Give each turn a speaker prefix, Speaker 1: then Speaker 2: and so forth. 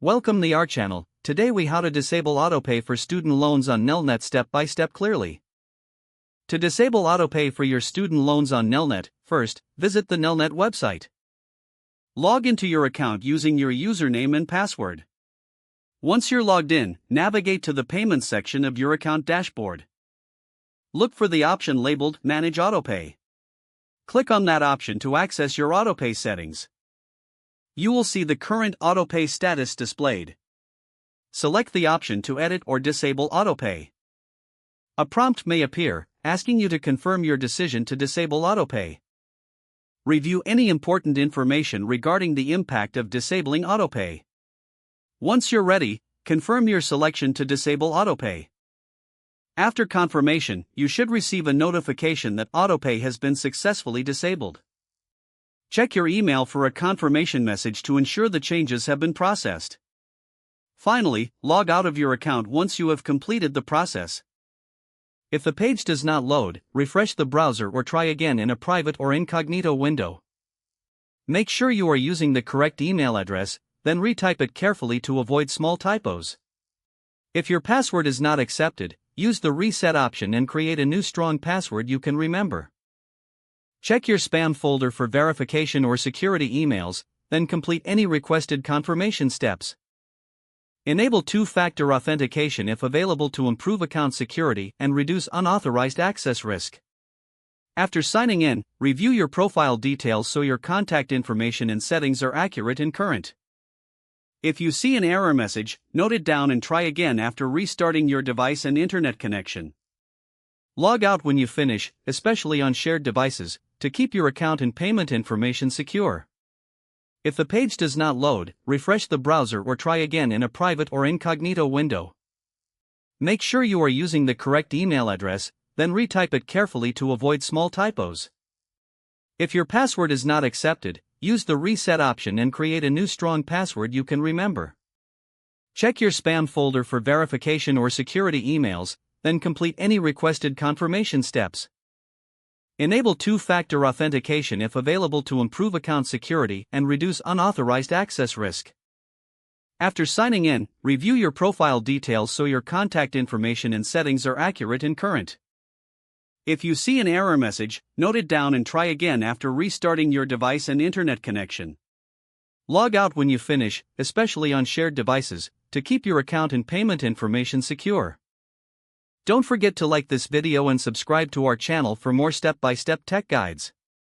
Speaker 1: Welcome to our channel. Today we how to disable autopay for student loans on Nelnet step by step clearly. To disable autopay for your student loans on Nelnet, first, visit the Nelnet website. Log into your account using your username and password. Once you're logged in, navigate to the payments section of your account dashboard. Look for the option labeled Manage Autopay. Click on that option to access your autopay settings. You will see the current autopay status displayed. Select the option to edit or disable autopay. A prompt may appear, asking you to confirm your decision to disable autopay. Review any important information regarding the impact of disabling autopay. Once you're ready, confirm your selection to disable autopay. After confirmation, you should receive a notification that autopay has been successfully disabled. Check your email for a confirmation message to ensure the changes have been processed. Finally, log out of your account once you have completed the process. If the page does not load, refresh the browser or try again in a private or incognito window. Make sure you are using the correct email address, then retype it carefully to avoid small typos. If your password is not accepted, use the reset option and create a new strong password you can remember. Check your spam folder for verification or security emails, then complete any requested confirmation steps. Enable two-factor authentication if available to improve account security and reduce unauthorized access risk. After signing in, review your profile details so your contact information and settings are accurate and current. If you see an error message, note it down and try again after restarting your device and internet connection. Log out when you finish, especially on shared devices, to keep your account and payment information secure. If the page does not load, refresh the browser or try again in a private or incognito window. Make sure you are using the correct email address, then retype it carefully to avoid small typos. If your password is not accepted, use the reset option and create a new strong password you can remember. Check your spam folder for verification or security emails, then complete any requested confirmation steps. Enable two-factor authentication if available to improve account security and reduce unauthorized access risk. After signing in, review your profile details so your contact information and settings are accurate and current. If you see an error message, note it down and try again after restarting your device and internet connection. Log out when you finish, especially on shared devices, to keep your account and payment information secure. Don't forget to like this video and subscribe to our channel for more step-by-step tech guides.